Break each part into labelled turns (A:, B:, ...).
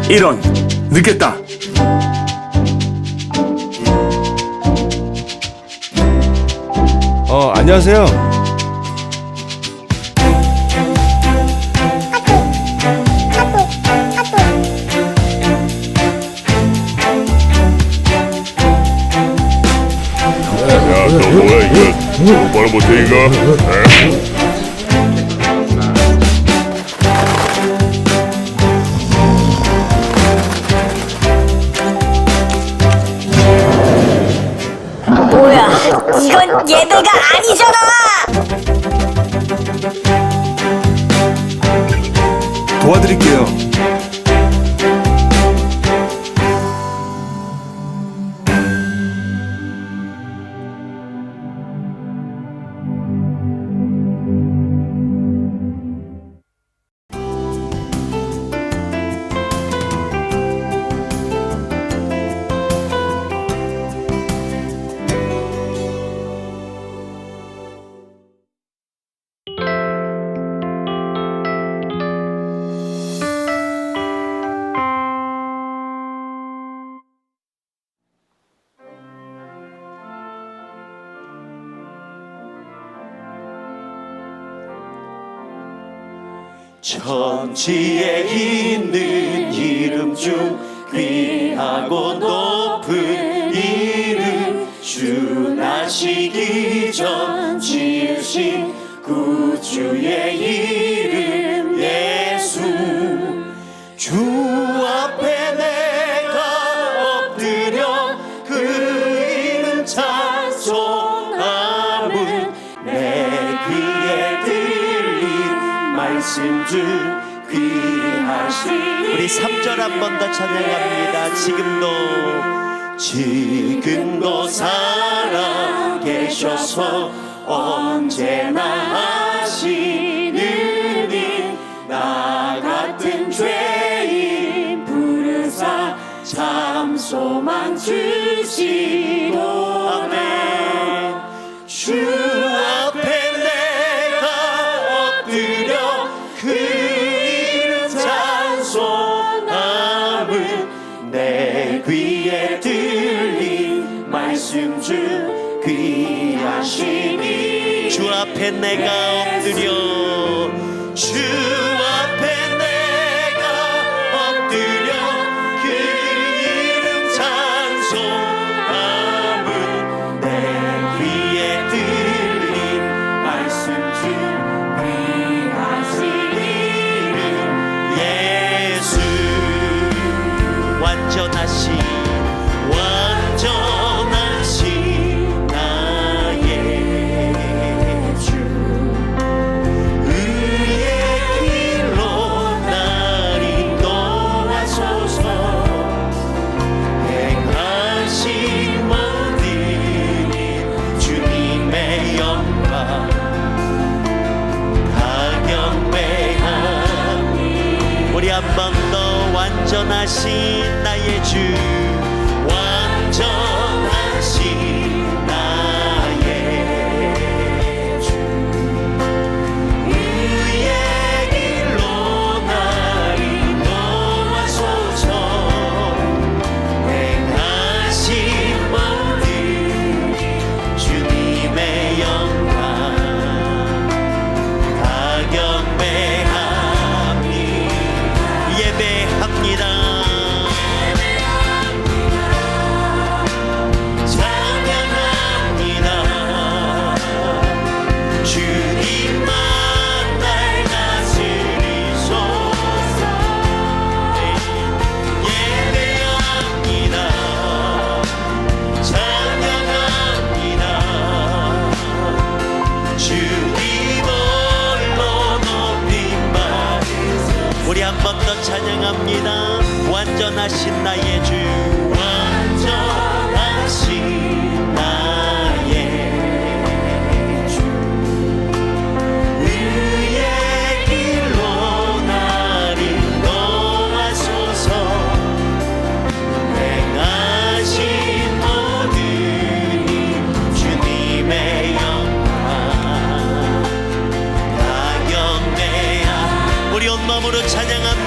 A: 이런, 늦겠다.
B: 안녕하세요.
C: 야, 너 뭐야 이거? 똑바로 못해 이거? 에?
D: 뭐야, 이건 예배가 아니잖아!
B: 도와드릴게요.
E: 천지에 있는 이름 중 귀하고 높은 이름, 주 나시기 전 지으신 구주의 이름 예수. 주 앞에 내가 엎드려 그 이름 찬송함은 내 귀에 들린 말씀 중 귀하신. 우리 3절 한 번 더 찬양합니다. 지금도 살아 계셔서 언제나 하시는 일, 나 같은 죄인 부르사 참 소망 주시고. 아멘. 주 앞에 내가 엎드려 그 이름 찬송함은 내 귀에 들린 말씀 중 귀하시니. 주 앞에 내가 엎드려, 주 앞에 내가 엎드려 그 이름 찬송함은 내 귀에 들린 말씀 중 귀하신 이름 예수. 완전하신 나의 주, 의의 길로 날 인도하소서. 행하신 모든 일 주님의 영광 다 경배하니. 우리 한 번 더. 완전하신 나의 주, 완전하신 나의 주, 의의 길로 날 인도하소서. 행하신 모든 일 주님의 영광 다 경배하니. 예배합니다. 찬양합니다. 주님만 날 다스리소서. 예배합니다. 찬양합니다. 주님 홀로 높임 받으소서. 우리 한 번 더 찬양합니다. 완전하신 나의 주, 완전하신 나의 주, 의의 길로 날 인도하소서. 행하신 모든 일 주님의 영광 다 경배하. 우리 온 마음으로 찬양합니다.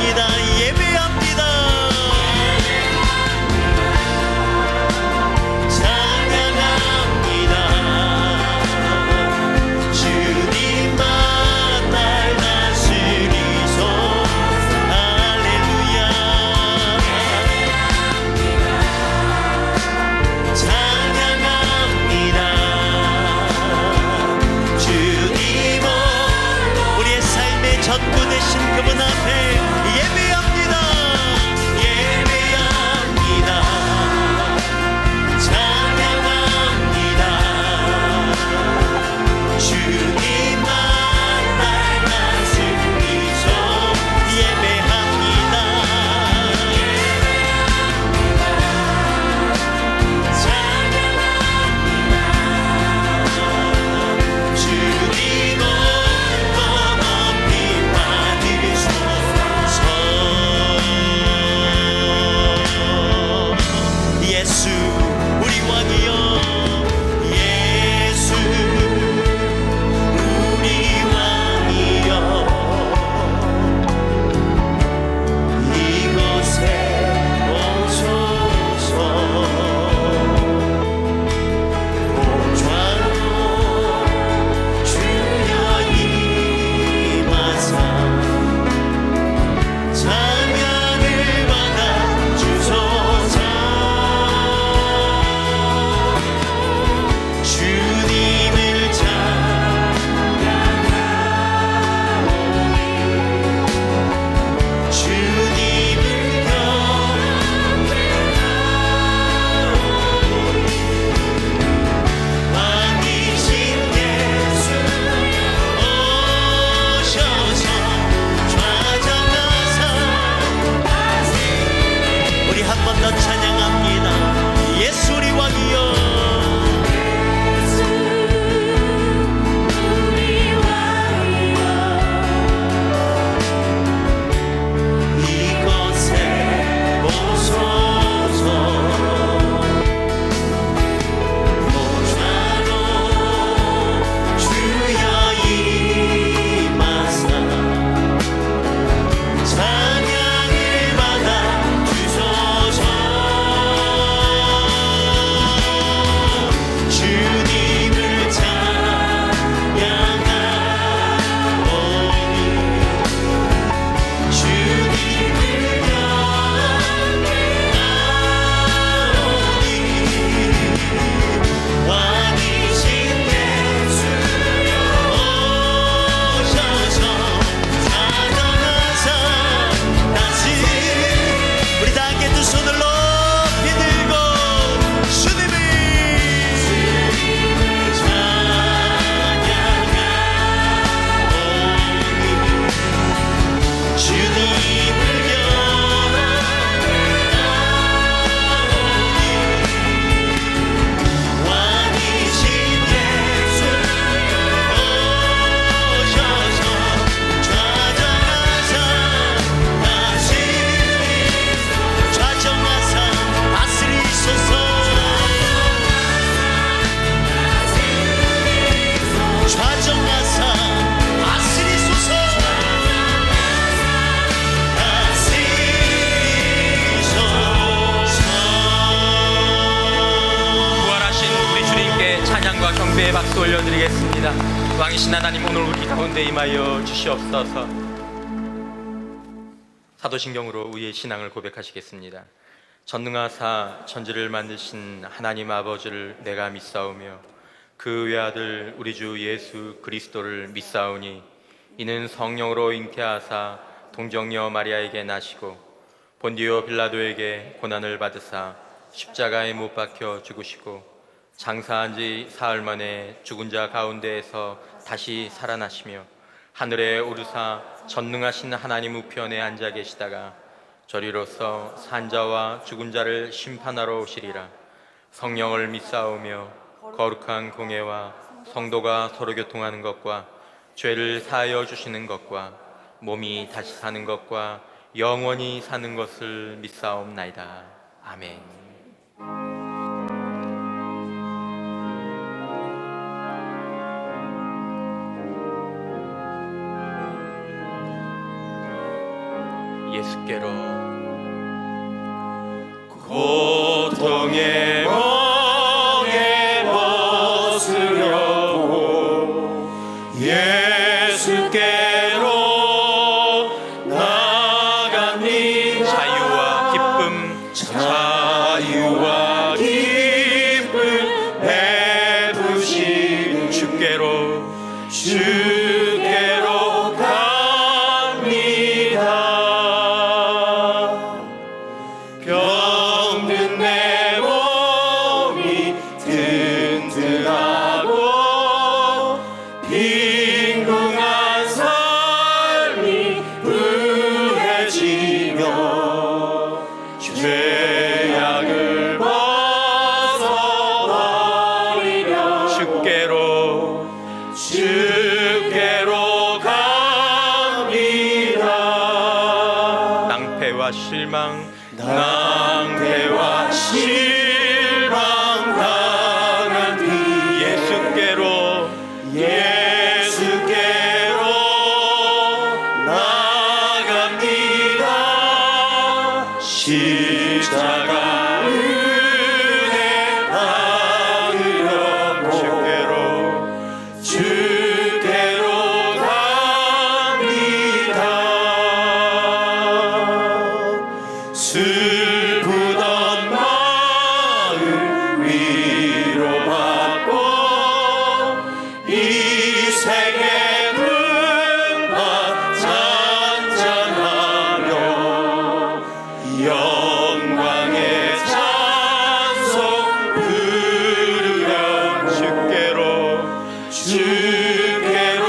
F: 함께 박수 올려드리겠습니다. 왕이신 하나님, 오늘 우리 가운데 임하여 주시옵소서. 사도신경으로 우리의 신앙을 고백하시겠습니다. 전능하사 천지를 만드신 하나님 아버지를 내가 믿사오며 그 외아들 우리 주 예수 그리스도를 믿사오니 이는 성령으로 잉태하사 동정녀 마리아에게 나시고 본디오 빌라도에게 고난을 받으사 십자가에 못 박혀 죽으시고 장사한 지 사흘 만에 죽은 자 가운데에서 다시 살아나시며 하늘에 오르사 전능하신 하나님 우편에 앉아 계시다가 저리로서 산자와 죽은 자를 심판하러 오시리라. 성령을 믿사오며 거룩한 공예와 성도가 서로 교통하는 것과 죄를 사하여 주시는 것과 몸이 다시 사는 것과 영원히 사는 것을 믿사옵나이다. 아멘. 예수께로 고통의 멍에 벗으려고 예수께로 나갑니다. 자유와 기쁨 베푸신 주께로 갑니다. 병든 내 몸이 튼튼하고 빈궁한 삶이 부해지며 죄악을 벗어버리려 주께로 갑니다. 낭패와 실망 당한 뒤 예수께로 나갑니다. 십자가 은혜 받으려고 주께로 갑니다. 슬프던 마음 위로받고 이 생의 분파 찬찬하며 영광의 찬송 부르며 주께로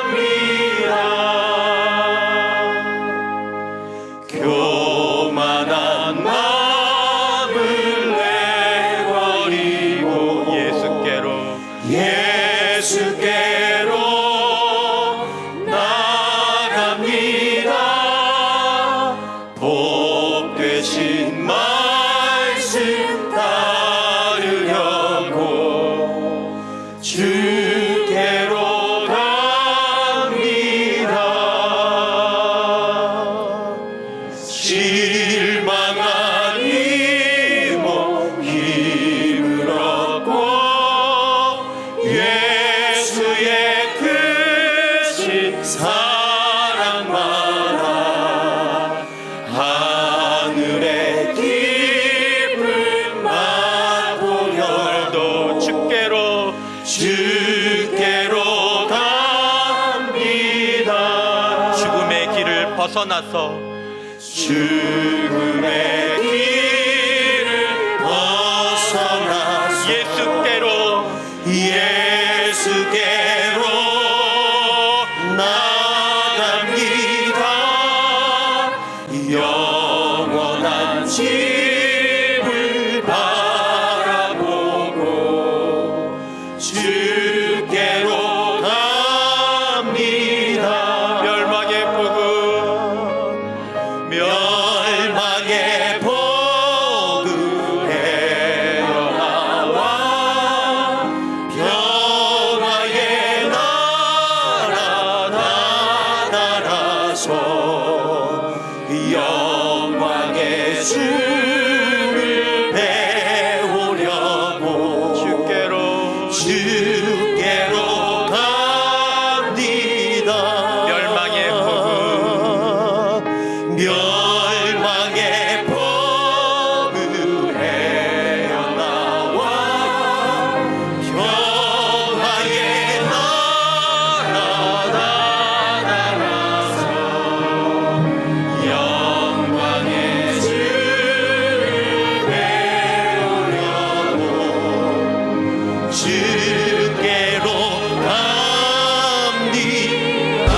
F: 갑니다. 교만한 마음을 내버리고 예수께로 나갑니다. 복 되신 말씀 따르려고 주께로 갑니다. 실망한 이 몸 힘을 얻고 예수의 크신 사랑만아 하늘의 기쁨 맛보려도 주께로 갑니다. 죽음의 길을 벗어나서 예수께로 나갑니다. 영원한 집을 바라보고 주께로 갑니다. 멸망의 복음 헤어나와
E: 주께로 갑니다.
F: 멸망의 폭우
E: 멸망의 폭우 헤어나와 평화의 나라 나라서 영광의 주를 배우려고 주께로 갑니다.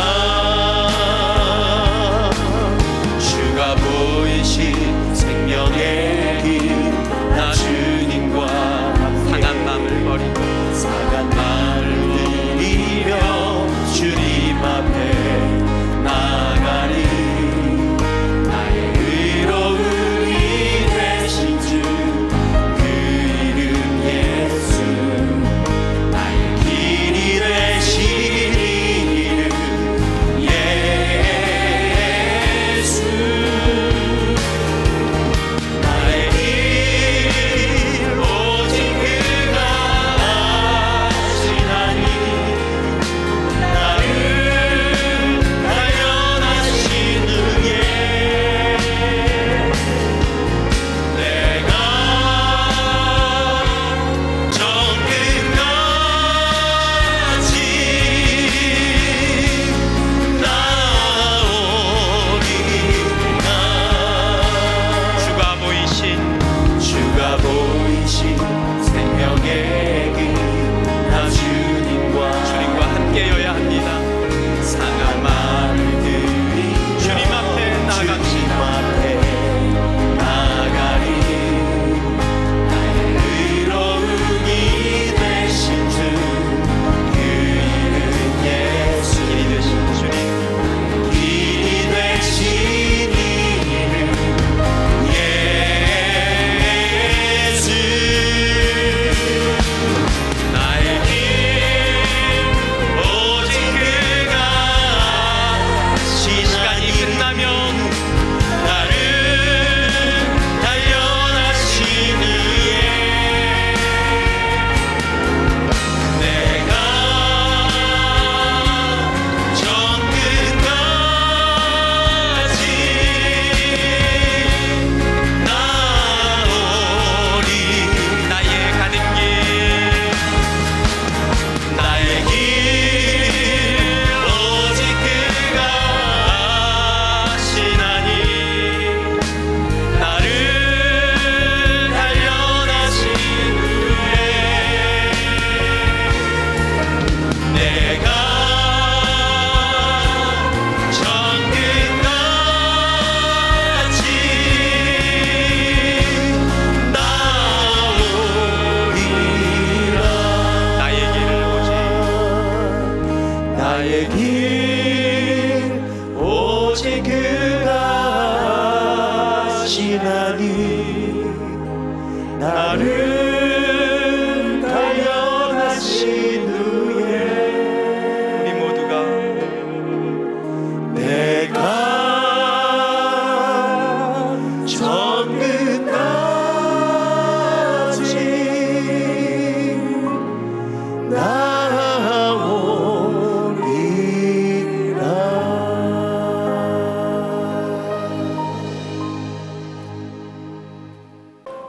E: 주가 보이신 생명의 길 나 주님과
F: 상한 마음을 버리고
E: 상한 마음을 들이며 주님 앞에 나가리. 나의 의로움이 되신 주 그 이름 예수. 나의 길이 되신 이름 예수. 나의 길 오직 그가 아시나니. 나를 발견하신 후에 내가 저 끝까지 나오리라. 주가 보이신 생명의 길 나 주님과
F: 함께여야 합니다.
E: 상한 마음을 들이
F: 주님 앞에 나아갑시다.
E: 나가리. 나의 의로움이 되신 주 그 이름 예수.
F: 길이 되신 주님
E: 길이 되신 이름 예수. 나의 길 오직 그가
F: 시간이 끝나면
E: 나를 단련하신 후에 내가 저 끝까지 나오리.
F: 나의 가는 길
E: 나의 길 오직 그가 아시나니. 나를 단련하신 후에 내가 저 끝까지 나오리라.
F: 나의 길을 오직
E: 나의 길 오직 그가 아시나니. 나를 단련하신 후에
F: 우리 모두가
E: 내가 저 끝까지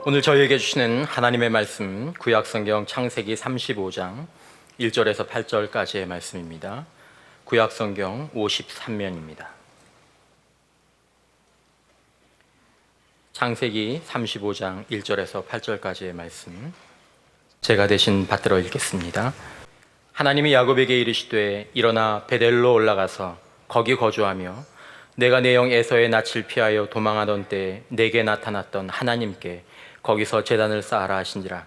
F: 오늘 저희에게 주시는 하나님의 말씀 구약성경 창세기 35장 1절에서 8절까지의 말씀입니다. 구약성경 53면입니다. 창세기 35장 1절에서 8절까지의 말씀 제가 대신 받들어 읽겠습니다. 하나님이 야곱에게 이르시되 일어나 베델로 올라가서 거기 거주하며 내가 내 영 에서의 낯을 피하여 도망하던 때에 내게 나타났던 하나님께 거기서 제단을 쌓아라 하신지라.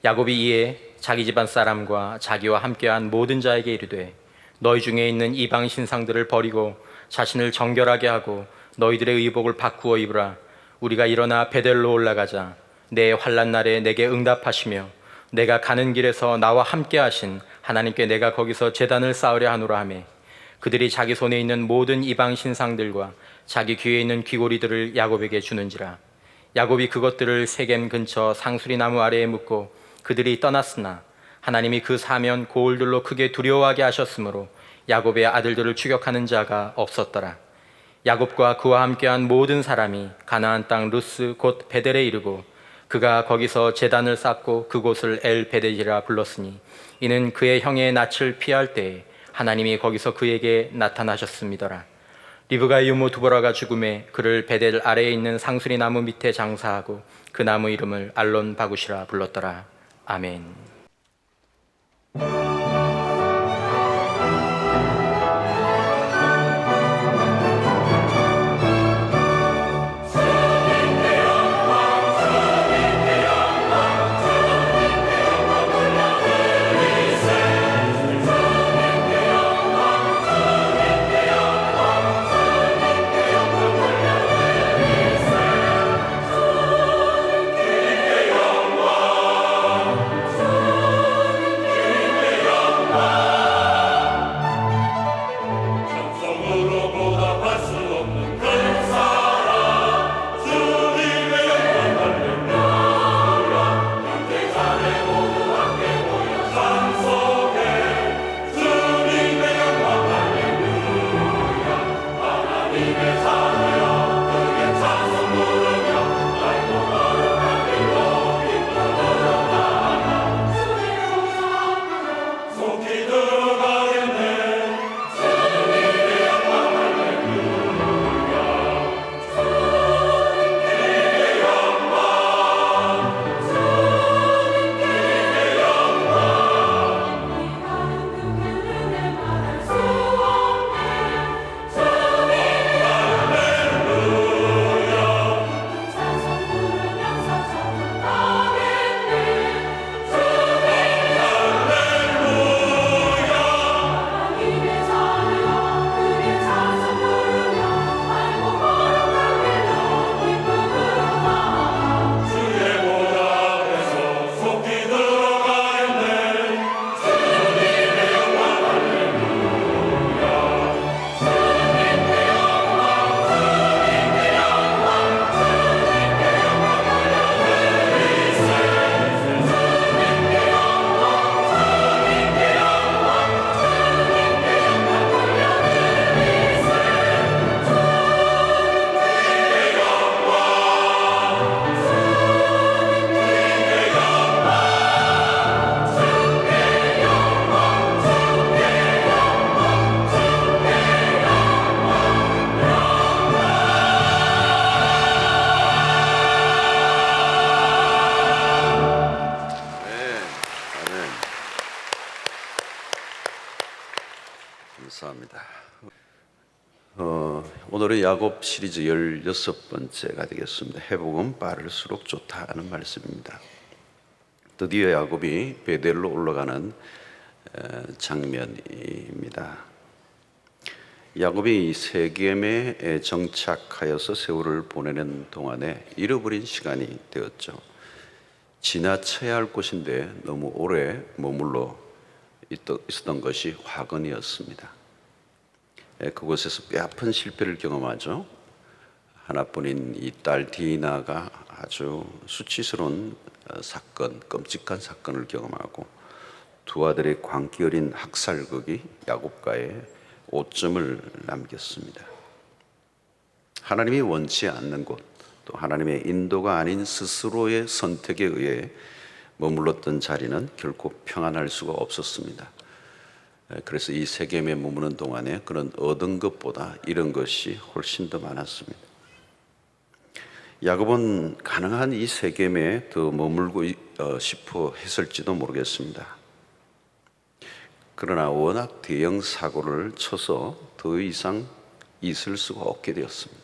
F: 야곱이 이에 자기 집안 사람과 자기와 함께한 모든 자에게 이르되 너희 중에 있는 이방 신상들을 버리고 자신을 정결하게 하고 너희들의 의복을 바꾸어 입으라. 우리가 일어나 베델로 올라가자. 내 환난 날에 내게 응답하시며 내가 가는 길에서 나와 함께 하신 하나님께 내가 거기서 제단을 쌓으려 하노라 하매 그들이 자기 손에 있는 모든 이방 신상들과 자기 귀에 있는 귀고리들을 야곱에게 주는지라. 야곱이 그것들을 세겜 근처 상수리 나무 아래에 묻고 그들이 떠났으나 하나님이 그 사면 고울들로 크게 두려워하게 하셨으므로 야곱의 아들들을 추격하는 자가 없었더라. 야곱과 그와 함께한 모든 사람이 가나안 땅 루스 곧 베델에 이르고 그가 거기서 제단을 쌓고 그곳을 엘 베델이라 불렀으니 이는 그의 형의 낯을 피할 때에 하나님이 거기서 그에게 나타나셨음이더라. 리브가의 유모 두보라가 죽음에 그를 베델 아래에 있는 상수리 나무 밑에 장사하고 그 나무 이름을 알론 바구시라 불렀더라. 아멘.
G: 감사합니다. 오늘은 야곱 시리즈 16번째가 되겠습니다. 회복은 빠를수록 좋다 하는 말씀입니다. 드디어 야곱이 베델로 올라가는 장면입니다. 야곱이 세겜에 정착하여서 세월을 보내는 동안에 잃어버린 시간이 되었죠. 지나쳐야 할 곳인데 너무 오래 머물러 있었던 것이 화근이었습니다. 그곳에서 뼈아픈 실패를 경험하죠. 하나뿐인 이 딸 디나가 아주 수치스러운 사건, 끔찍한 사건을 경험하고 두 아들의 광기 어린 학살극이 야곱가에 오점을 남겼습니다. 하나님이 원치 않는 곳, 또 하나님의 인도가 아닌 스스로의 선택에 의해 머물렀던 자리는 결코 평안할 수가 없었습니다. 그래서 이 세겜에 머무는 동안에 그런 얻은 것보다 잃은 것이 훨씬 더 많았습니다. 야곱은 가능한 이 세겜에 더 머물고 싶어 했을지도 모르겠습니다. 그러나 워낙 대형 사고를 쳐서 더 이상 있을 수가 없게 되었습니다.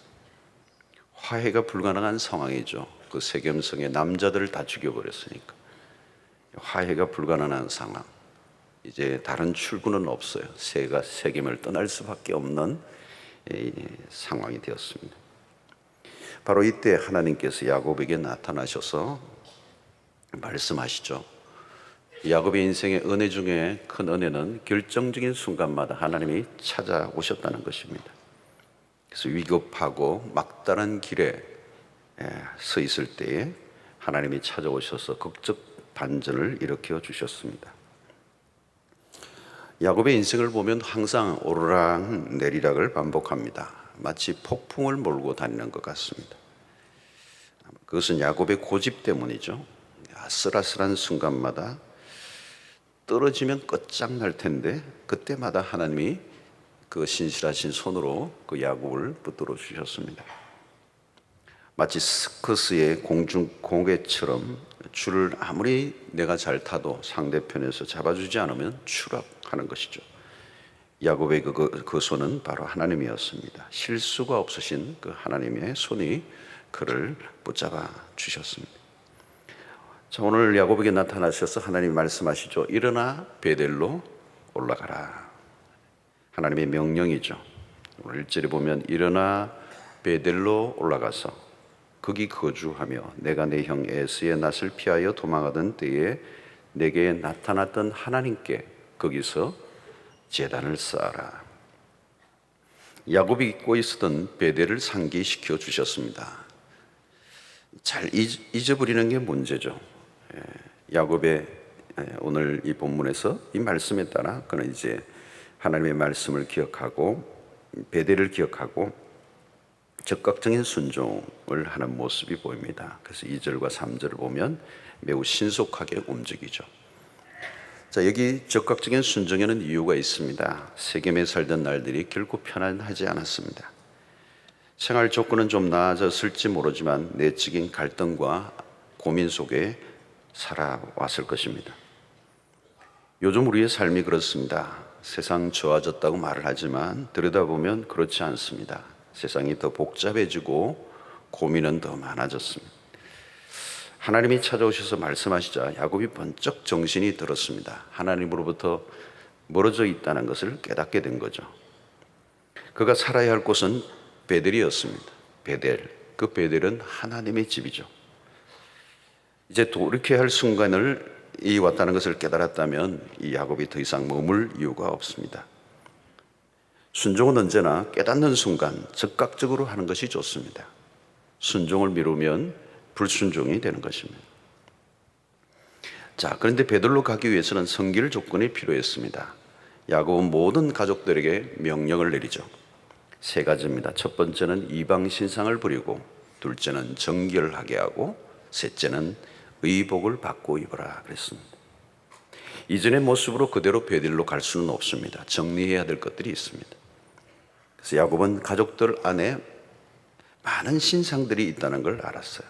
G: 화해가 불가능한 상황이죠. 그 세겜성의 남자들을 다 죽여버렸으니까 화해가 불가능한 상황. 이제 다른 출구는 없어요. 세겜을 떠날 수밖에 없는 상황이 되었습니다. 바로 이때 하나님께서 야곱에게 나타나셔서 말씀하시죠. 야곱의 인생의 은혜 중에 큰 은혜는 결정적인 순간마다 하나님이 찾아오셨다는 것입니다. 그래서 위급하고 막다른 길에 서 있을 때에 하나님이 찾아오셔서 극적 반전을 일으켜 주셨습니다. 야곱의 인생을 보면 항상 오르락 내리락을 반복합니다. 마치 폭풍을 몰고 다니는 것 같습니다. 그것은 야곱의 고집 때문이죠. 아슬아슬한 순간마다 떨어지면 끝장날 텐데 그때마다 하나님이 그 신실하신 손으로 그 야곱을 붙들어 주셨습니다. 마치 스커스의 공중공개처럼 줄을 아무리 내가 잘 타도 상대편에서 잡아주지 않으면 추락하는 것이죠. 야곱의 그 손은 바로 하나님이었습니다. 실수가 없으신 그 하나님의 손이 그를 붙잡아 주셨습니다. 자, 오늘 야곱에게 나타나셔서 하나님이 말씀하시죠. 일어나 베델로 올라가라. 하나님의 명령이죠. 오늘 1절에 보면 일어나 베델로 올라가서 거기 거주하며 내가 내 형 에서의 낯을 피하여 도망하던 때에 내게 나타났던 하나님께 거기서 제단을 쌓아라. 야곱이 잊고 있었던 베델을 상기시켜 주셨습니다. 잘 잊어버리는 게 문제죠. 야곱의 오늘 이 본문에서 이 말씀에 따라 그는 이제 하나님의 말씀을 기억하고 베델을 기억하고 적극적인 순종을 하는 모습이 보입니다. 그래서 2절과 3절을 보면 매우 신속하게 움직이죠. 자, 여기 적극적인 순종에는 이유가 있습니다. 세겜에 살던 날들이 결코 편안하지 않았습니다. 생활 조건은 좀 나아졌을지 모르지만 내적인 갈등과 고민 속에 살아왔을 것입니다. 요즘 우리의 삶이 그렇습니다. 세상 좋아졌다고 말을 하지만 들여다보면 그렇지 않습니다. 세상이 더 복잡해지고 고민은 더 많아졌습니다. 하나님이 찾아오셔서 말씀하시자 야곱이 번쩍 정신이 들었습니다. 하나님으로부터 멀어져 있다는 것을 깨닫게 된 거죠. 그가 살아야 할 곳은 베델이었습니다. 베델, 그 베델은 하나님의 집이죠. 이제 돌이켜야 할 순간을 왔다는 것을 깨달았다면 이 야곱이 더 이상 머물 이유가 없습니다. 순종은 언제나 깨닫는 순간 즉각적으로 하는 것이 좋습니다. 순종을 미루면 불순종이 되는 것입니다. 자, 그런데 베들로 가기 위해서는 성길 조건이 필요했습니다. 야곱은 모든 가족들에게 명령을 내리죠. 3가지입니다. 첫 번째는 이방 신상을 버리고, 둘째는 정결하게 하고, 셋째는 의복을 받고 입어라 그랬습니다. 이전의 모습으로 그대로 베델로 갈 수는 없습니다. 정리해야 될 것들이 있습니다. 그래서 야곱은 가족들 안에 많은 신상들이 있다는 걸 알았어요.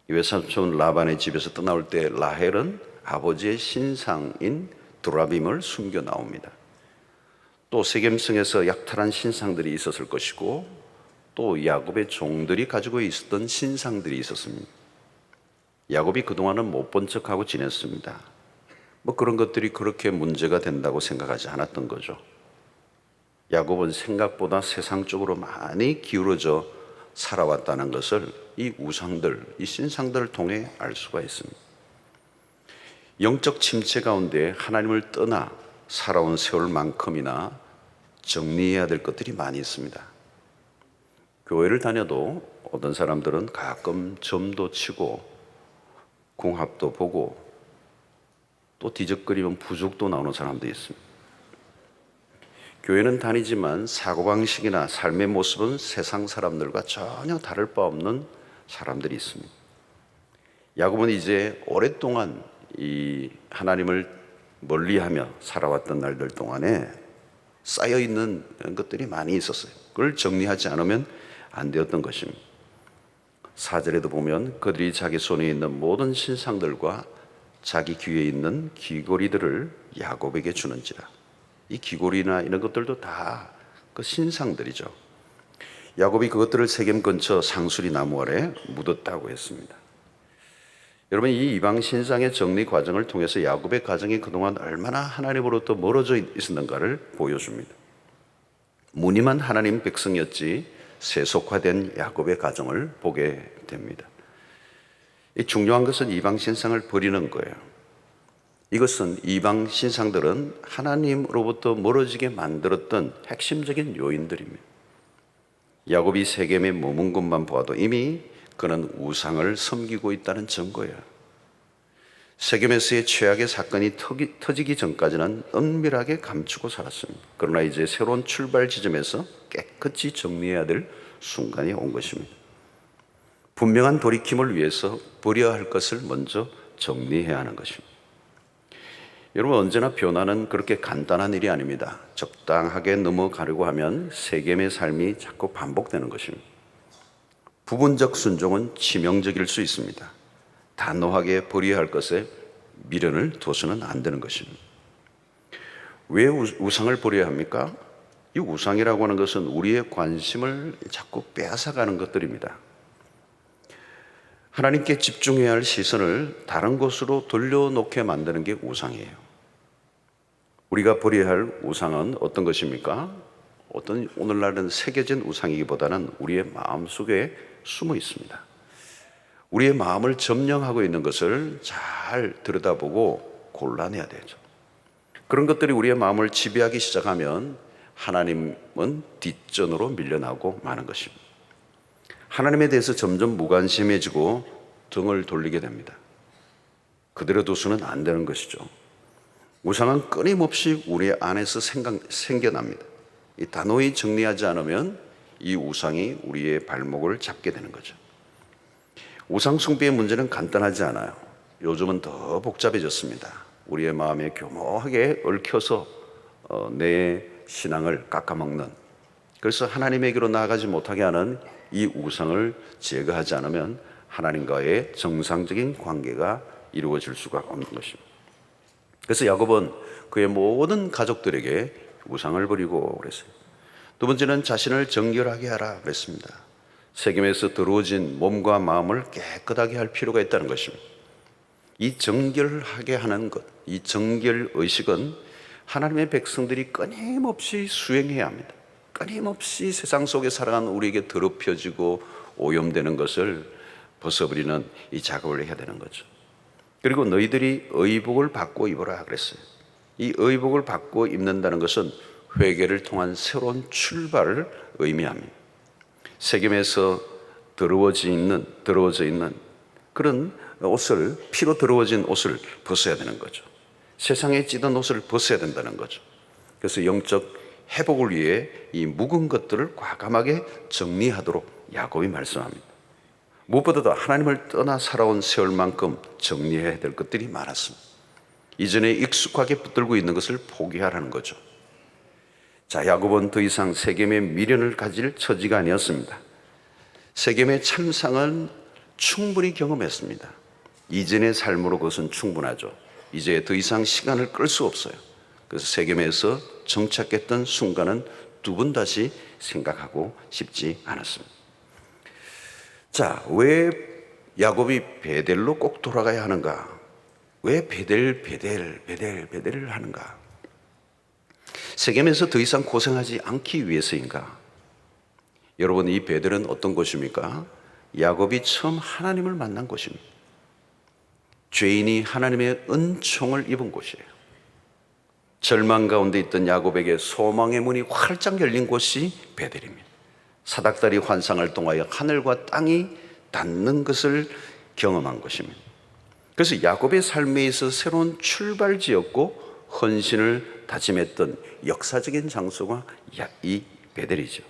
G: 외삼촌 라반의 집에서 떠나올 때 라헬은 아버지의 신상인 두라빔을 숨겨 나옵니다. 또 세겜성에서 약탈한 신상들이 있었을 것이고 또 야곱의 종들이 가지고 있었던 신상들이 있었습니다. 야곱이 그동안은 못 본 척하고 지냈습니다. 뭐 그런 것들이 그렇게 문제가 된다고 생각하지 않았던 거죠. 야곱은 생각보다 세상 쪽으로 많이 기울어져 살아왔다는 것을 이 우상들, 이 신상들을 통해 알 수가 있습니다. 영적 침체 가운데 하나님을 떠나 살아온 세월만큼이나 정리해야 될 것들이 많이 있습니다. 교회를 다녀도 어떤 사람들은 가끔 점도 치고 궁합도 보고 또 뒤적거리면 부죽도 나오는 사람도 있습니다. 교회는 다니지만 사고방식이나 삶의 모습은 세상 사람들과 전혀 다를 바 없는 사람들이 있습니다. 야곱은 이제 오랫동안 이 하나님을 멀리하며 살아왔던 날들 동안에 쌓여있는 것들이 많이 있었어요. 그걸 정리하지 않으면 안 되었던 것입니다. 4절에도 보면 그들이 자기 손에 있는 모든 신상들과 자기 귀에 있는 귀고리들을 야곱에게 주는지라. 이 귀고리나 이런 것들도 다 그 신상들이죠. 야곱이 그것들을 세겜 근처 상수리 나무 아래 묻었다고 했습니다. 여러분, 이 이방 신상의 정리 과정을 통해서 야곱의 가정이 그동안 얼마나 하나님으로부터 멀어져 있었는가를 보여줍니다. 무늬만 하나님 백성이었지 세속화된 야곱의 가정을 보게 됩니다. 이 중요한 것은 이방 신상을 버리는 거예요. 이것은 이방 신상들은 하나님으로부터 멀어지게 만들었던 핵심적인 요인들입니다. 야곱이 세겜에 머문 것만 보아도 이미 그는 우상을 섬기고 있다는 증거예요. 세겜에서의 최악의 사건이 터지기 전까지는 은밀하게 감추고 살았습니다. 그러나 이제 새로운 출발 지점에서 깨끗이 정리해야 될 순간이 온 것입니다. 분명한 돌이킴을 위해서 버려야 할 것을 먼저 정리해야 하는 것입니다. 여러분, 언제나 변화는 그렇게 간단한 일이 아닙니다. 적당하게 넘어가려고 하면 세겜의 삶이 자꾸 반복되는 것입니다. 부분적 순종은 치명적일 수 있습니다. 단호하게 버려야 할 것에 미련을 둬서는 안 되는 것입니다. 왜 우상을 버려야 합니까? 이 우상이라고 하는 것은 우리의 관심을 자꾸 빼앗아가는 것들입니다. 하나님께 집중해야 할 시선을 다른 곳으로 돌려놓게 만드는 게 우상이에요. 우리가 버려야 할 우상은 어떤 것입니까? 어떤 오늘날은 새겨진 우상이기보다는 우리의 마음속에 숨어 있습니다. 우리의 마음을 점령하고 있는 것을 잘 들여다보고 골라내야 되죠. 그런 것들이 우리의 마음을 지배하기 시작하면 하나님은 뒷전으로 밀려나고 마는 것입니다. 하나님에 대해서 점점 무관심해지고 등을 돌리게 됩니다. 그대로 둬서는 안 되는 것이죠. 우상은 끊임없이 우리 안에서 생겨납니다. 이 단호히 정리하지 않으면 이 우상이 우리의 발목을 잡게 되는 거죠. 우상 숭배의 문제는 간단하지 않아요. 요즘은 더 복잡해졌습니다. 우리의 마음에 교묘하게 얽혀서 내 신앙을 깎아먹는, 그래서 하나님에게로 나아가지 못하게 하는 이 우상을 제거하지 않으면 하나님과의 정상적인 관계가 이루어질 수가 없는 것입니다. 그래서 야곱은 그의 모든 가족들에게 우상을 버리고 그랬어요. 두 번째는 자신을 정결하게 하라 그랬습니다. 세겜에서 더러워진 몸과 마음을 깨끗하게 할 필요가 있다는 것입니다. 이 정결하게 하는 것, 이 정결의식은 하나님의 백성들이 끊임없이 수행해야 합니다. 끊임없이 세상 속에 살아가는 우리에게 더럽혀지고 오염되는 것을 벗어버리는 이 작업을 해야 되는 거죠. 그리고 너희들이 의복을 받고 입어라 그랬어요. 이 의복을 받고 입는다는 것은 회개를 통한 새로운 출발을 의미합니다. 세겜에서 더러워져 있는 그런 옷을, 피로 더러워진 옷을 벗어야 되는 거죠. 세상에 찌든 옷을 벗어야 된다는 거죠. 그래서 영적 회복을 위해 이 묵은 것들을 과감하게 정리하도록 야곱이 말씀합니다. 무엇보다도 하나님을 떠나 살아온 세월만큼 정리해야 될 것들이 많았습니다. 이전에 익숙하게 붙들고 있는 것을 포기하라는 거죠. 자, 야곱은 더 이상 세겜의 미련을 가질 처지가 아니었습니다. 세겜의 참상은 충분히 경험했습니다. 이전의 삶으로 그것은 충분하죠. 이제 더 이상 시간을 끌 수 없어요. 그래서 세겜에서 정착했던 순간은 두 번 다시 생각하고 싶지 않았습니다. 자, 왜 야곱이 베델로 꼭 돌아가야 하는가? 왜 베델을 하는가? 세겜에서 더 이상 고생하지 않기 위해서인가? 여러분, 이 베델은 어떤 곳입니까? 야곱이 처음 하나님을 만난 곳입니다. 죄인이 하나님의 은총을 입은 곳이에요. 절망 가운데 있던 야곱에게 소망의 문이 활짝 열린 곳이 베델입니다. 사닥다리 환상을 통하여 하늘과 땅이 닿는 것을 경험한 것입니다. 그래서 야곱의 삶에 있어서 새로운 출발지였고 헌신을 다짐했던 역사적인 장소가 이 베델이죠.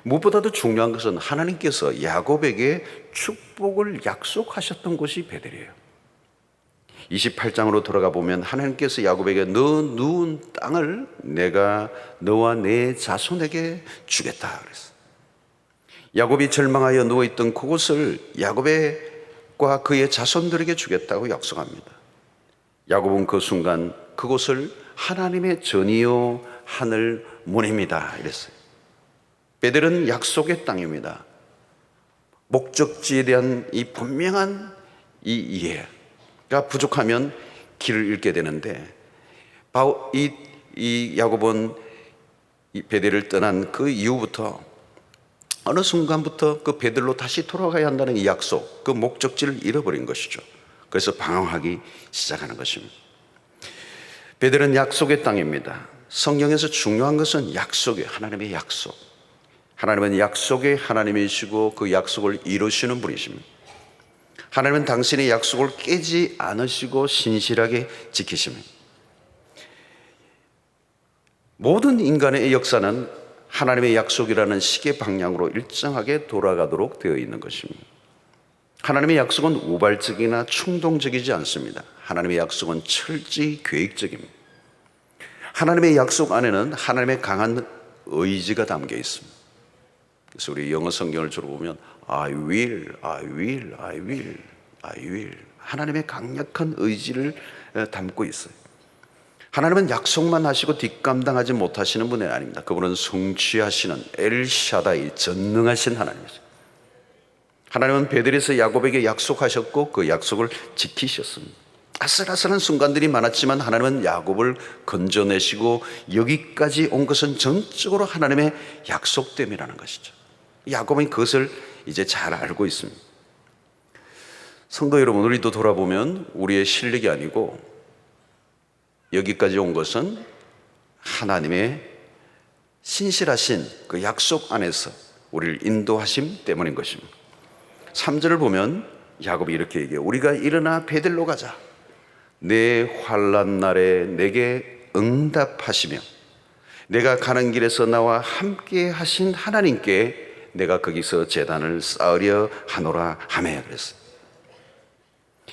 G: 무엇보다도 중요한 것은 하나님께서 야곱에게 축복을 약속하셨던 곳이 베델이에요. 28장으로 돌아가 보면 하나님께서 야곱에게 너 누운 땅을 내가 너와 내 자손에게 주겠다 그랬어요. 야곱이 절망하여 누워있던 그곳을 야곱과 그의 자손들에게 주겠다고 약속합니다. 야곱은 그 순간 그곳을 하나님의 전이요 하늘 문입니다 이랬어요. 베델은 약속의 땅입니다. 목적지에 대한 이 분명한 이 이해가 부족하면 길을 잃게 되는데, 이 야곱은 이 베델을 떠난 그 이후부터 어느 순간부터 그 베델로 다시 돌아가야 한다는 이 약속, 그 목적지를 잃어버린 것이죠. 그래서 방황하기 시작하는 것입니다. 베델은 약속의 땅입니다. 성경에서 중요한 것은 약속이에요. 하나님의 약속. 하나님은 약속의 하나님이시고 그 약속을 이루시는 분이십니다. 하나님은 당신의 약속을 깨지 않으시고 신실하게 지키십니다. 모든 인간의 역사는 하나님의 약속이라는 시계 방향으로 일정하게 돌아가도록 되어 있는 것입니다. 하나님의 약속은 우발적이나 충동적이지 않습니다. 하나님의 약속은 철저히 계획적입니다. 하나님의 약속 안에는 하나님의 강한 의지가 담겨 있습니다. 그래서 우리 영어 성경을 주로 보면 I will, I will, I will, I will 하나님의 강력한 의지를 담고 있어요. 하나님은 약속만 하시고 뒷감당하지 못하시는 분이 아닙니다. 그분은 성취하시는 엘샤다이 전능하신 하나님이죠. 하나님은 베델에서 야곱에게 약속하셨고 그 약속을 지키셨습니다. 아슬아슬한 순간들이 많았지만 하나님은 야곱을 건져내시고 여기까지 온 것은 전적으로 하나님의 약속 때문이라는 것이죠. 야곱은 그것을 이제 잘 알고 있습니다. 성도 여러분, 우리도 돌아보면 우리의 실력이 아니고 여기까지 온 것은 하나님의 신실하신 그 약속 안에서 우리를 인도하심 때문인 것입니다. 3절을 보면 야곱이 이렇게 얘기해요. 우리가 일어나 베델로 가자. 내 환난 날에 내게 응답하시며 내가 가는 길에서 나와 함께 하신 하나님께 내가 거기서 제단을 쌓으려 하노라 하며 그랬어요.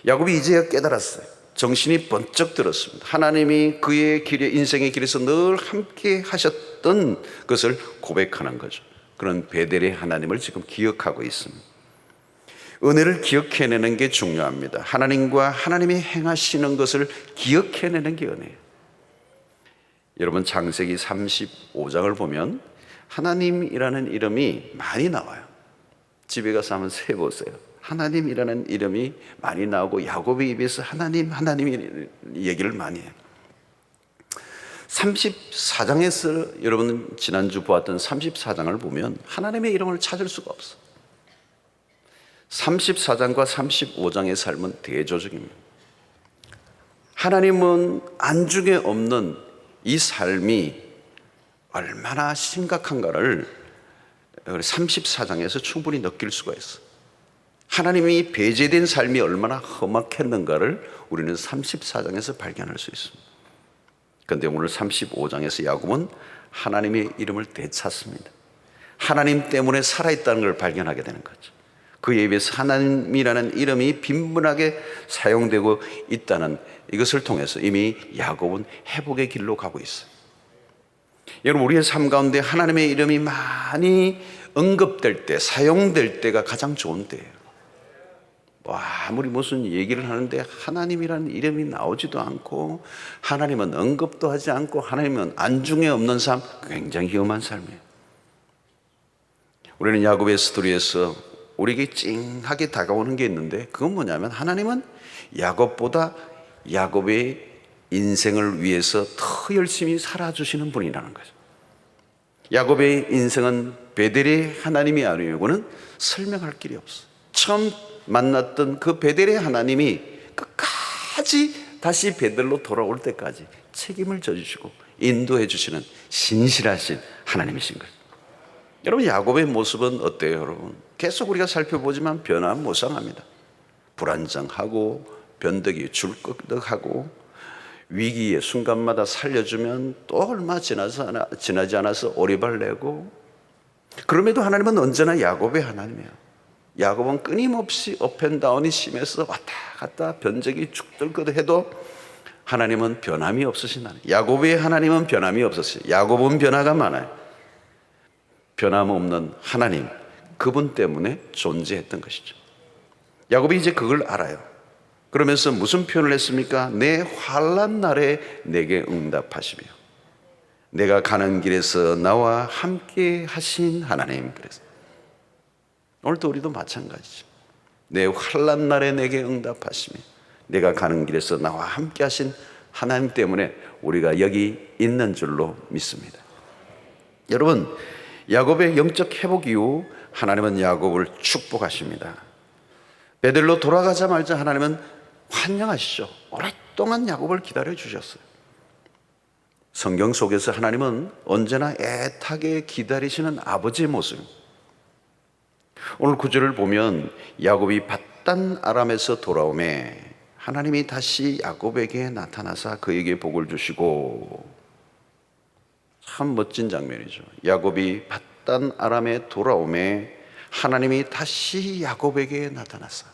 G: 야곱이 이제야 깨달았어요. 정신이 번쩍 들었습니다. 하나님이 그의 길에, 인생의 길에서 늘 함께 하셨던 것을 고백하는 거죠. 그런 베델의 하나님을 지금 기억하고 있습니다. 은혜를 기억해내는 게 중요합니다. 하나님과 하나님이 행하시는 것을 기억해내는 게 은혜예요. 여러분 창세기 35장을 보면 하나님이라는 이름이 많이 나와요. 집에 가서 한번 세보세요. 하나님이라는 이름이 많이 나오고 야곱의 입에서 하나님, 하나님 얘기를 많이 해요. 34장에서 여러분 지난주 보았던 34장을 보면 하나님의 이름을 찾을 수가 없어. 34장과 35장의 삶은 대조적입니다. 하나님은 안중에 없는 이 삶이 얼마나 심각한가를 34장에서 충분히 느낄 수가 있어. 하나님이 배제된 삶이 얼마나 험악했는가를 우리는 34장에서 발견할 수 있습니다. 그런데 오늘 35장에서 야곱은 하나님의 이름을 되찾습니다. 하나님 때문에 살아있다는 걸 발견하게 되는 거죠. 그에 입에서 하나님이라는 이름이 빈번하게 사용되고 있다는 이것을 통해서 이미 야곱은 회복의 길로 가고 있어요. 여러분 우리의 삶 가운데 하나님의 이름이 많이 언급될 때, 사용될 때가 가장 좋은 때예요. 아무리 무슨 얘기를 하는데 하나님이라는 이름이 나오지도 않고 하나님은 언급도 하지 않고 하나님은 안중에 없는 삶, 굉장히 위험한 삶이에요. 우리는 야곱의 스토리에서 우리에게 찡하게 다가오는 게 있는데 그건 뭐냐면 하나님은 야곱보다 야곱의 인생을 위해서 더 열심히 살아주시는 분이라는 거죠. 야곱의 인생은 베델의 하나님이 아니고는 설명할 길이 없어. 처음 만났던 그 베델의 하나님이 끝까지 다시 베델로 돌아올 때까지 책임을 져주시고 인도해 주시는 신실하신 하나님이신 거죠. 여러분 야곱의 모습은 어때요? 여러분 계속 우리가 살펴보지만 변화무쌍합니다. 불안정하고 변덕이 줄거덕하고 위기의 순간마다 살려주면 또 얼마 지나지 않아서 오리발 내고, 그럼에도 하나님은 언제나 야곱의 하나님이에요. 야곱은 끊임없이 업앤다운이 심해서 왔다 갔다 변적이 죽들거든 해도 하나님은 변함이 없으신 하나님. 야곱의 하나님은 변함이 없으세요. 야곱은 변화가 많아요. 변함없는 하나님, 그분 때문에 존재했던 것이죠. 야곱이 이제 그걸 알아요. 그러면서 무슨 표현을 했습니까? 내 환난 날에 내게 응답하시며 내가 가는 길에서 나와 함께 하신 하나님. 그래서 오늘도 우리도 마찬가지죠. 내 환난 날에 내게 응답하시며 내가 가는 길에서 나와 함께 하신 하나님 때문에 우리가 여기 있는 줄로 믿습니다. 여러분 야곱의 영적 회복 이후 하나님은 야곱을 축복하십니다. 베델로 돌아가자마자 하나님은 환영하시죠. 오랫동안 야곱을 기다려 주셨어요. 성경 속에서 하나님은 언제나 애타게 기다리시는 아버지의 모습. 오늘 구절을 보면 야곱이 밧단 아람에서 돌아오매 하나님이 다시 야곱에게 나타나사 그에게 복을 주시고. 참 멋진 장면이죠. 야곱이 밧단 아람에 돌아오매 하나님이 다시 야곱에게 나타나사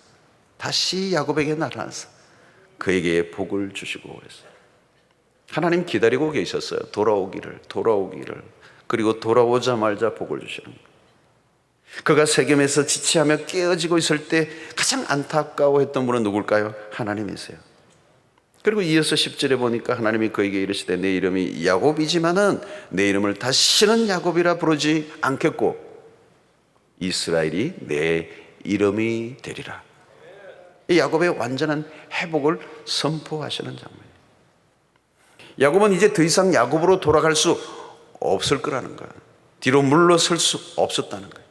G: 그에게 복을 주시고 그랬어요. 하나님 기다리고 계셨어요. 돌아오기를. 그리고 돌아오자마자 복을 주시는 거예요. 그가 세겜에서 지체하며 깨어지고 있을 때 가장 안타까워했던 분은 누굴까요? 하나님이세요. 그리고 이어서 10절에 보니까 하나님이 그에게 이르시되 내 이름이 야곱이지만은 내 이름을 다시는 야곱이라 부르지 않겠고 이스라엘이 내 이름이 되리라. 이 야곱의 완전한 회복을 선포하시는 장면이에요. 야곱은 이제 더 이상 야곱으로 돌아갈 수 없을 거라는 거예요. 뒤로 물러설 수 없었다는 거예요.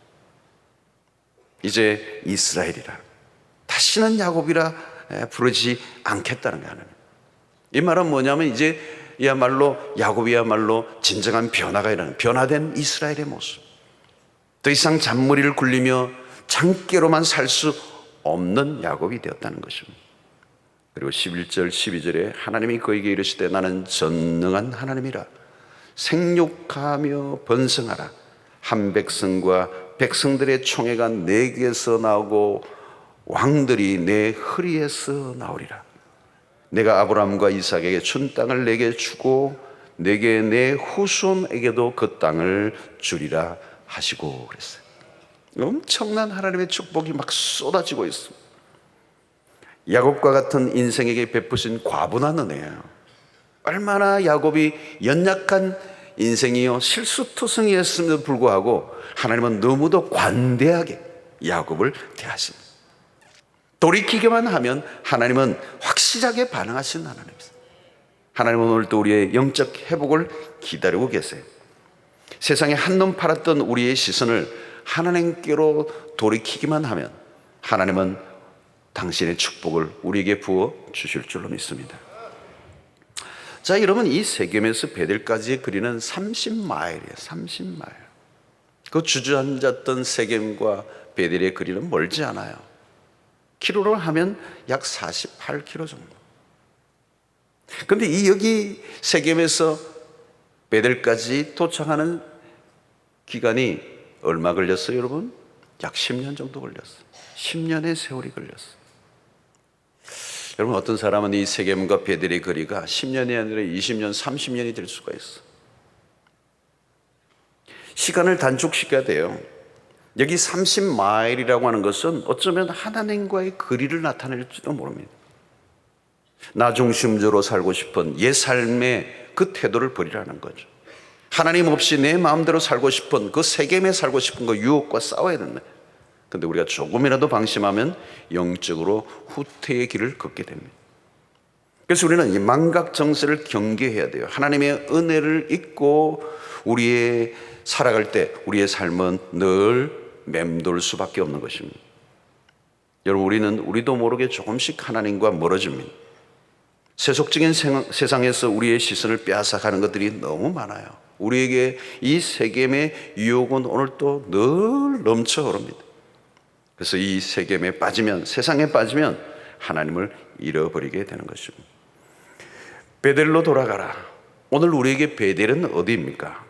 G: 이제 이스라엘이라, 다시는 야곱이라 부르지 않겠다는 거예요. 이 말은 뭐냐면 이제 야곱이야말로 진정한 변화가 일어나는, 변화된 이스라엘의 모습. 더 이상 잔머리를 굴리며 장깨로만 살 수 없는 야곱이 되었다는 것입니다. 그리고 11절 12절에 하나님이 그에게 이르시되 나는 전능한 하나님이라. 생육하며 번성하라. 한 백성과 백성들의 총회가 내게서 나오고 왕들이 내 허리에서 나오리라. 내가 아브라함과 이삭에게 준 땅을 내게 주고 내게 내 후손에게도 그 땅을 주리라 하시고 그랬어요. 엄청난 하나님의 축복이 막 쏟아지고 있습니다. 야곱과 같은 인생에게 베푸신 과분한 은혜예요. 얼마나 야곱이 연약한 인생이요 실수투성이었음에도 불구하고 하나님은 너무도 관대하게 야곱을 대하십니다. 돌이키기만 하면 하나님은 확실하게 반응하시는 하나님입니다. 하나님은 오늘도 우리의 영적 회복을 기다리고 계세요. 세상에 한눈 팔았던 우리의 시선을 하나님께로 돌이키기만 하면 하나님은 당신의 축복을 우리에게 부어 주실 줄로 믿습니다. 자, 여러분, 이 세겜에서 베델까지 그리는 30마일이에요. 30마일. 그 주저앉았던 세겜과 베델의 거리는 멀지 않아요. 키로로 하면 약 48km 정도. 그런데 여기 세겜에서 베델까지 도착하는 기간이 얼마 걸렸어요, 여러분? 약 10년 정도 걸렸어요. 10년의 세월이 걸렸어요. 여러분, 어떤 사람은 이 세겜과 베델의 거리가 10년이 아니라 20년, 30년이 될 수가 있어. 시간을 단축시켜야 돼요. 여기 30마일이라고 하는 것은 어쩌면 하나님과의 거리를 나타낼지도 모릅니다. 나 중심적으로 살고 싶은 옛 삶의 그 태도를 버리라는 거죠. 하나님 없이 내 마음대로 살고 싶은 그 세겜에 살고 싶은 그 유혹과 싸워야 된다. 그런데 우리가 조금이라도 방심하면 영적으로 후퇴의 길을 걷게 됩니다. 그래서 우리는 이 망각정세를 경계해야 돼요. 하나님의 은혜를 잊고 우리의 살아갈 때 우리의 삶은 늘 맴돌 수밖에 없는 것입니다. 여러분, 우리도 모르게 조금씩 하나님과 멀어집니다. 세속적인 세상에서 우리의 시선을 빼앗아가는 것들이 너무 많아요. 우리에게 이 세겜의 유혹은 오늘도 늘 넘쳐 흐릅니다. 그래서 이 세겜에 빠지면, 세상에 빠지면 하나님을 잃어버리게 되는 것입니다. 베델로 돌아가라. 오늘 우리에게 베델은 어디입니까?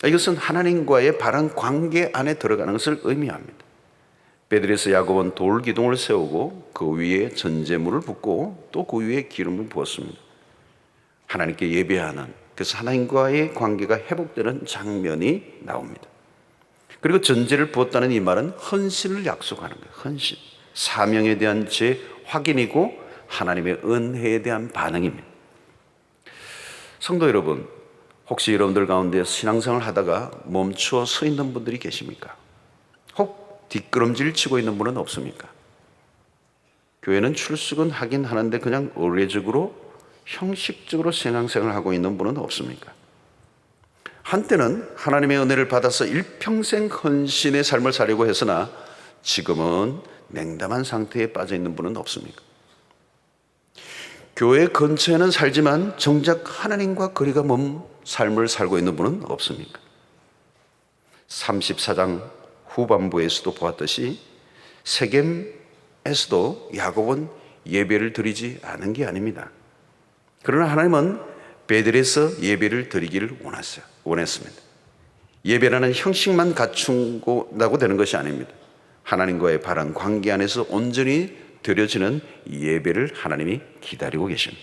G: 이것은 하나님과의 바른 관계 안에 들어가는 것을 의미합니다. 베델에서 야곱은 돌 기둥을 세우고 그 위에 전제물을 붓고 또 그 위에 기름을 부었습니다. 하나님께 예배하는, 그래서 하나님과의 관계가 회복되는 장면이 나옵니다. 그리고 전제를 부었다는 이 말은 헌신을 약속하는 거예요. 헌신, 사명에 대한 재확인이고 하나님의 은혜에 대한 반응입니다. 성도 여러분, 혹시 여러분들 가운데 신앙생활을 하다가 멈추어 서 있는 분들이 계십니까? 혹 뒷걸음질 치고 있는 분은 없습니까? 교회는 출석은 하긴 하는데 그냥 의례적으로 형식적으로 신앙생활을 하고 있는 분은 없습니까? 한때는 하나님의 은혜를 받아서 일평생 헌신의 삶을 살려고 했으나 지금은 냉담한 상태에 빠져 있는 분은 없습니까? 교회 근처에는 살지만 정작 하나님과 거리가 먼 삶을 살고 있는 분은 없습니까? 34장 후반부에서도 보았듯이 세겜 상황에서도 야곱은 예배를 드리지 않은 게 아닙니다. 그러나 하나님은 베델에서 예배를 드리기를 원했습니다. 예배라는 형식만 갖춘다고 되는 것이 아닙니다. 하나님과의 바른 관계 안에서 온전히 드려지는 예배를 하나님이 기다리고 계십니다.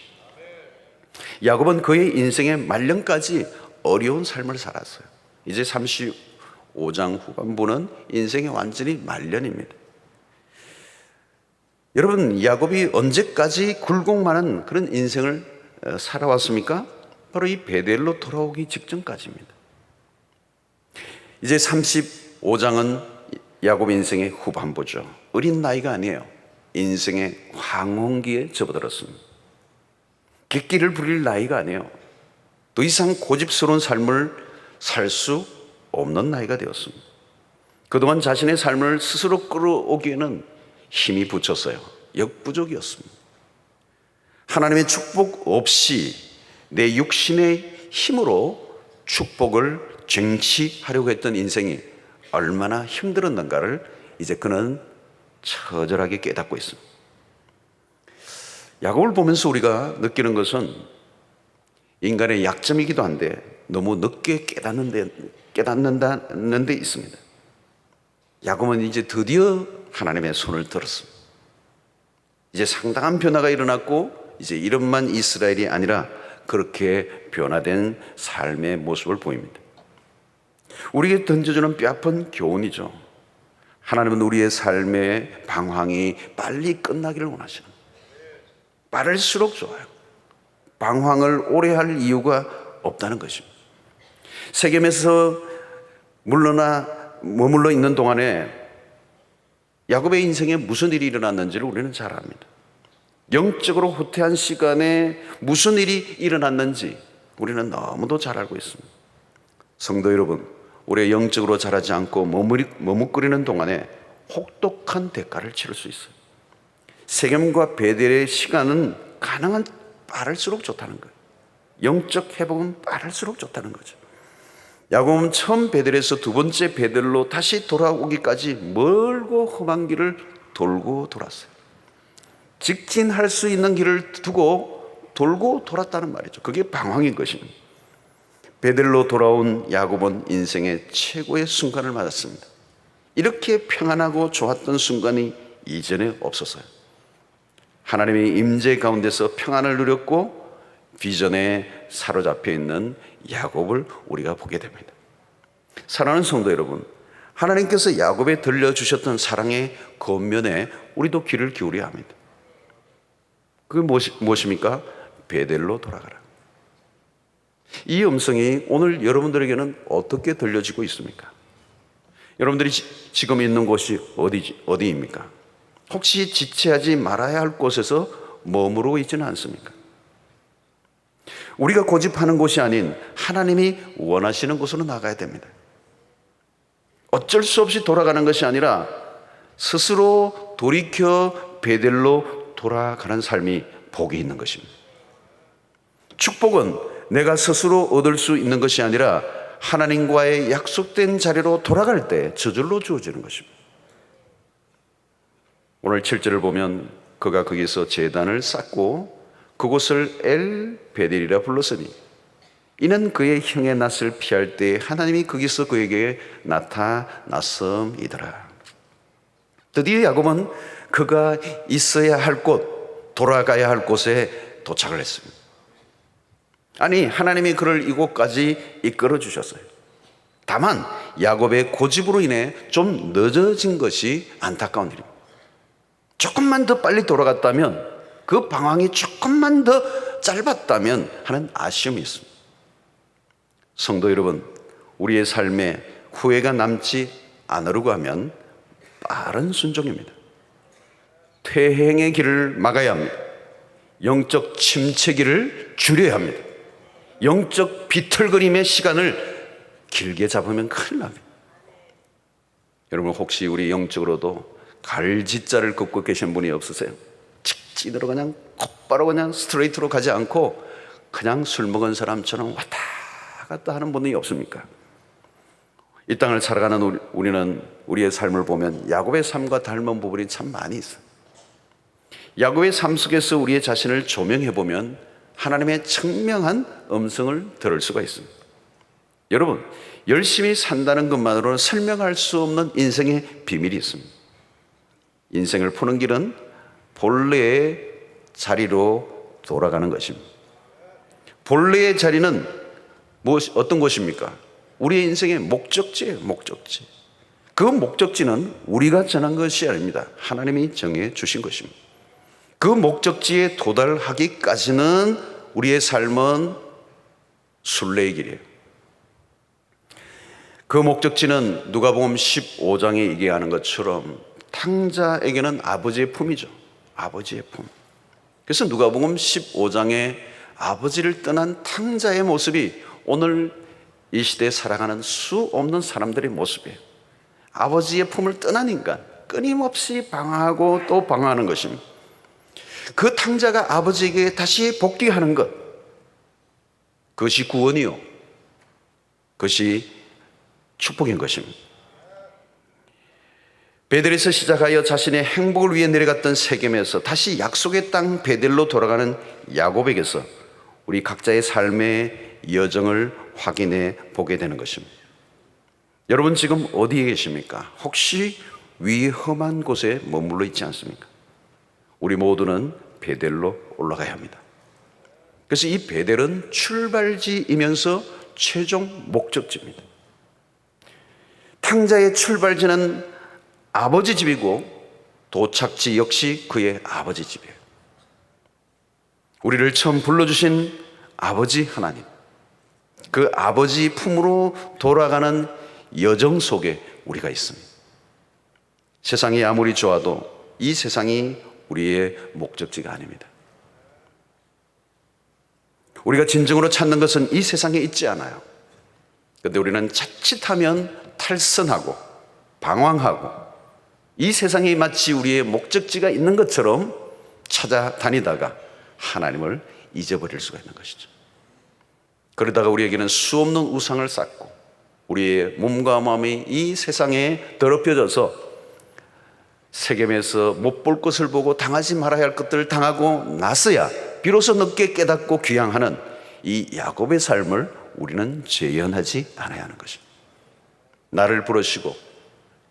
G: 야곱은 그의 인생의 말년까지 어려운 삶을 살았어요. 이제 35장 후반부는 인생의 완전히 말년입니다. 여러분, 야곱이 언제까지 굴곡만한 그런 인생을 살아왔습니까? 바로 이 베델로 돌아오기 직전까지입니다. 이제 35장은 야곱 인생의 후반부죠. 어린 나이가 아니에요. 인생의 황혼기에 접어들었습니다. 객기를 부릴 나이가 아니에요. 더 이상 고집스러운 삶을 살 수 없는 나이가 되었습니다. 그동안 자신의 삶을 스스로 끌어오기에는 힘이 붙였어요. 역부족이었습니다. 하나님의 축복 없이 내 육신의 힘으로 축복을 쟁취하려고 했던 인생이 얼마나 힘들었는가를 이제 그는 처절하게 깨닫고 있습니다. 야곱을 보면서 우리가 느끼는 것은 인간의 약점이기도 한데 너무 늦게 깨닫는다는 데 있습니다. 야곱은 이제 드디어 하나님의 손을 들었습니다. 이제 상당한 변화가 일어났고 이제 이름만 이스라엘이 아니라 그렇게 변화된 삶의 모습을 보입니다. 우리에게 던져주는 뼈아픈 교훈이죠. 하나님은 우리의 삶의 방황이 빨리 끝나기를 원하시는, 빠를수록 좋아요. 방황을 오래 할 이유가 없다는 것입니다. 세겜에서 머물러 있는 동안에 야곱의 인생에 무슨 일이 일어났는지를 우리는 잘 압니다. 영적으로 후퇴한 시간에 무슨 일이 일어났는지 우리는 너무도 잘 알고 있습니다. 성도 여러분, 우리가 영적으로 자라지 않고 머뭇거리는 동안에 혹독한 대가를 치를 수 있어요. 세겜과 베델의 시간은 가능한 빠를수록 좋다는 거예요. 영적 회복은 빠를수록 좋다는 거죠. 야곱은 처음 베델에서 두 번째 베델로 다시 돌아오기까지 멀고 험한 길을 돌고 돌았어요. 직진할 수 있는 길을 두고 돌고 돌았다는 말이죠. 그게 방황인 것입니다. 베델로 돌아온 야곱은 인생의 최고의 순간을 맞았습니다. 이렇게 평안하고 좋았던 순간이 이전에 없었어요. 하나님의 임재 가운데서 평안을 누렸고 비전에 사로잡혀 있는 야곱을 우리가 보게 됩니다. 사랑하는 성도 여러분, 하나님께서 야곱에 들려주셨던 사랑의 겉면에 우리도 귀를 기울여야 합니다. 그게 무엇입니까? 베델로 돌아가라. 이 음성이 오늘 여러분들에게는 어떻게 들려지고 있습니까? 여러분들이 지금 있는 곳이 어디입니까? 혹시 지체하지 말아야 할 곳에서 머무르고 있지는 않습니까? 우리가 고집하는 곳이 아닌 하나님이 원하시는 곳으로 나가야 됩니다. 어쩔 수 없이 돌아가는 것이 아니라 스스로 돌이켜 베델로 돌아가는 삶이 복이 있는 것입니다. 축복은 내가 스스로 얻을 수 있는 것이 아니라 하나님과의 약속된 자리로 돌아갈 때 저절로 주어지는 것입니다. 오늘 7절을 보면 그가 거기서 제단을 쌓고 그곳을 엘 베델이라 불렀으니 이는 그의 형의 낯을 피할 때 하나님이 거기서 그에게 나타났음이더라. 드디어 야곱은 그가 있어야 할 곳, 돌아가야 할 곳에 도착을 했습니다. 아니, 하나님이 그를 이곳까지 이끌어 주셨어요. 다만 야곱의 고집으로 인해 좀 늦어진 것이 안타까운 일입니다. 조금만 더 빨리 돌아갔다면, 그 방황이 조금만 더 짧았다면 하는 아쉬움이 있습니다. 성도 여러분, 우리의 삶에 후회가 남지 않으려고 하면 빠른 순종입니다. 퇴행의 길을 막아야 합니다. 영적 침체기를 줄여야 합니다. 영적 비틀거림의 시간을 길게 잡으면 큰일 납니다. 여러분, 혹시 우리 영적으로도 갈짓자를 긋고 계신 분이 없으세요? 직진으로 그냥 곧바로 그냥 스트레이트로 가지 않고 그냥 술 먹은 사람처럼 왔다 갔다 하는 분이 없습니까? 이 땅을 살아가는 우리는 우리의 삶을 보면 야곱의 삶과 닮은 부분이 참 많이 있어요. 야곱의 삶 속에서 우리의 자신을 조명해 보면 하나님의 청명한 음성을 들을 수가 있습니다. 여러분, 열심히 산다는 것만으로는 설명할 수 없는 인생의 비밀이 있습니다. 인생을 푸는 길은 본래의 자리로 돌아가는 것입니다. 본래의 자리는 어떤 곳입니까? 우리의 인생의 목적지예요. 목적지. 그 목적지는 우리가 정한 것이 아닙니다. 하나님이 정해 주신 것입니다. 그 목적지에 도달하기까지는 우리의 삶은 순례의 길이에요. 그 목적지는 누가복음 15장에 얘기하는 것처럼 탕자에게는 아버지의 품이죠. 아버지의 품. 그래서 누가복음 15장에 아버지를 떠난 탕자의 모습이 오늘 이 시대에 살아가는 수 없는 사람들의 모습이에요. 아버지의 품을 떠난 인간, 끊임없이 방황하고 또 방황하는 것입니다. 그 탕자가 아버지에게 다시 복귀하는 것, 그것이 구원이요, 그것이 축복인 것입니다. 베델에서 시작하여 자신의 행복을 위해 내려갔던 세겜에서 다시 약속의 땅 베델로 돌아가는 야곱에게서 우리 각자의 삶의 여정을 확인해 보게 되는 것입니다. 여러분 지금 어디에 계십니까? 혹시 위험한 곳에 머물러 있지 않습니까? 우리 모두는 베델로 올라가야 합니다. 그래서 이 베델은 출발지이면서 최종 목적지입니다. 탕자의 출발지는 아버지 집이고 도착지 역시 그의 아버지 집이에요. 우리를 처음 불러주신 아버지 하나님, 그 아버지 품으로 돌아가는 여정 속에 우리가 있습니다. 세상이 아무리 좋아도 이 세상이 우리의 목적지가 아닙니다. 우리가 진정으로 찾는 것은 이 세상에 있지 않아요. 그런데 우리는 자칫하면 탈선하고 방황하고 이 세상이 마치 우리의 목적지가 있는 것처럼 찾아다니다가 하나님을 잊어버릴 수가 있는 것이죠. 그러다가 우리에게는 수없는 우상을 쌓고 우리의 몸과 마음이 이 세상에 더럽혀져서 세겜에서 못 볼 것을 보고 당하지 말아야 할 것들을 당하고 나서야 비로소 늦게 깨닫고 귀향하는 이 야곱의 삶을 우리는 재현하지 않아야 하는 것입니다. 나를 부르시고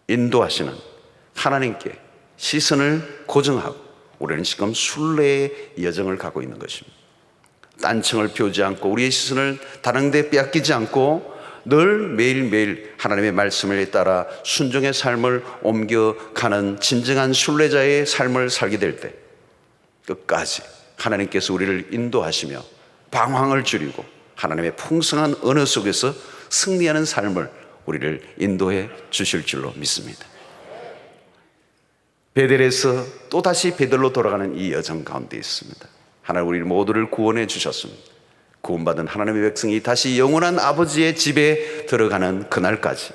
G: 인도하시는 하나님께 시선을 고정하고 우리는 지금 순례의 여정을 가고 있는 것입니다. 딴청을 피우지 않고 우리의 시선을 다른 데 빼앗기지 않고 늘 매일매일 하나님의 말씀을 따라 순종의 삶을 옮겨가는 진정한 순례자의 삶을 살게 될 때 끝까지 하나님께서 우리를 인도하시며 방황을 줄이고 하나님의 풍성한 언어 속에서 승리하는 삶을 우리를 인도해 주실 줄로 믿습니다. 베델에서 또다시 베델로 돌아가는 이 여정 가운데 있습니다. 하나님 우리 모두를 구원해 주셨습니다. 구원받은 하나님의 백성이 다시 영원한 아버지의 집에 들어가는 그날까지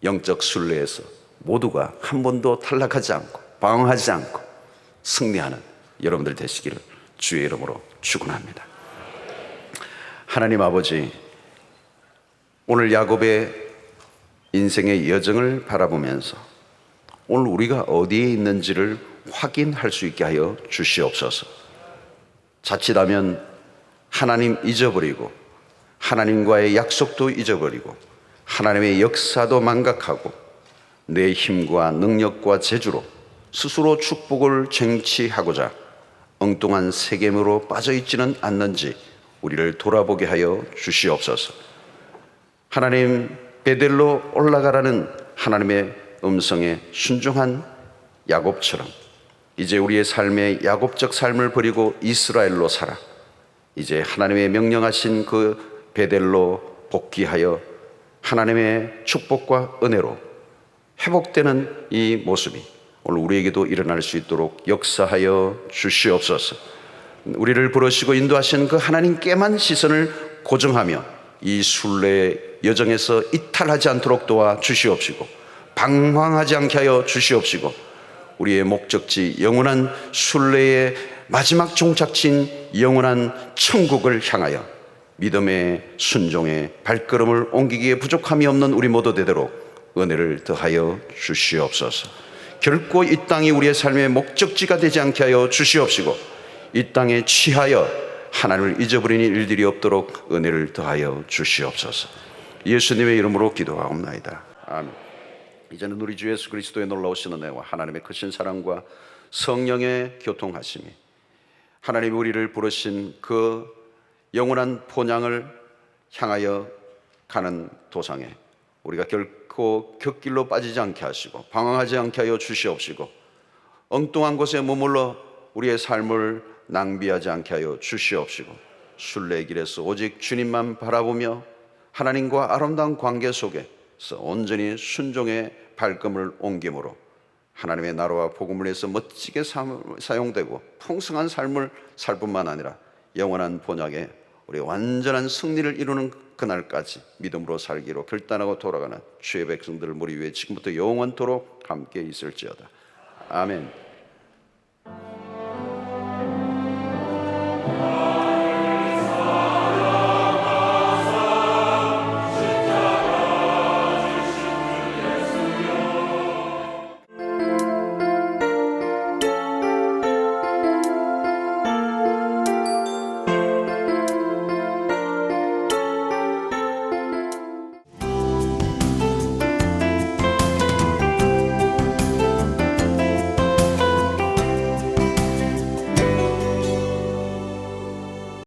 G: 영적 순례에서 모두가 한 번도 탈락하지 않고 방황하지 않고 승리하는 여러분들 되시기를 주의 이름으로 축원합니다. 하나님 아버지, 오늘 야곱의 인생의 여정을 바라보면서 오늘 우리가 어디에 있는지를 확인할 수 있게 하여 주시옵소서. 자칫하면 하나님 잊어버리고 하나님과의 약속도 잊어버리고 하나님의 역사도 망각하고 내 힘과 능력과 재주로 스스로 축복을 쟁취하고자 엉뚱한 세겜으로 빠져있지는 않는지 우리를 돌아보게 하여 주시옵소서. 하나님, 베델로 올라가라는 하나님의 음성에 순종한 야곱처럼 이제 우리의 삶의 야곱적 삶을 버리고 이스라엘로 살아 이제 하나님의 명령하신 그 베델로 복귀하여 하나님의 축복과 은혜로 회복되는 이 모습이 오늘 우리에게도 일어날 수 있도록 역사하여 주시옵소서. 우리를 부르시고 인도하신 그 하나님께만 시선을 고정하며 이 순례 여정에서 이탈하지 않도록 도와 주시옵시고 방황하지 않게 하여 주시옵시고 우리의 목적지 영원한 순례의 마지막 종착지인 영원한 천국을 향하여 믿음의 순종의 발걸음을 옮기기에 부족함이 없는 우리 모두 되도록 은혜를 더하여 주시옵소서. 결코 이 땅이 우리의 삶의 목적지가 되지 않게 하여 주시옵시고 이 땅에 취하여 하나님을 잊어버리는 일들이 없도록 은혜를 더하여 주시옵소서. 예수님의 이름으로 기도하옵나이다. 아멘. 이제는 우리 주 예수 그리스도의 놀라우신 은혜와 하나님의 크신 사랑과 성령의 교통하심이 하나님이 우리를 부르신 그 영원한 본향을 향하여 가는 도상에 우리가 결코 곁길로 빠지지 않게 하시고 방황하지 않게 하여 주시옵시고 엉뚱한 곳에 머물러 우리의 삶을 낭비하지 않게 하여 주시옵시고 순례의 길에서 오직 주님만 바라보며 하나님과 아름다운 관계 속에서 온전히 순종의 발걸음을 옮김으로 하나님의 나라와 복음을 위해서 멋지게 사용되고 풍성한 삶을 살 뿐만 아니라 영원한 본향에 우리 완전한 승리를 이루는 그날까지 믿음으로 살기로 결단하고 돌아가는 주의 백성들 무리 위에 지금부터 영원토록 함께 있을지어다. 아멘.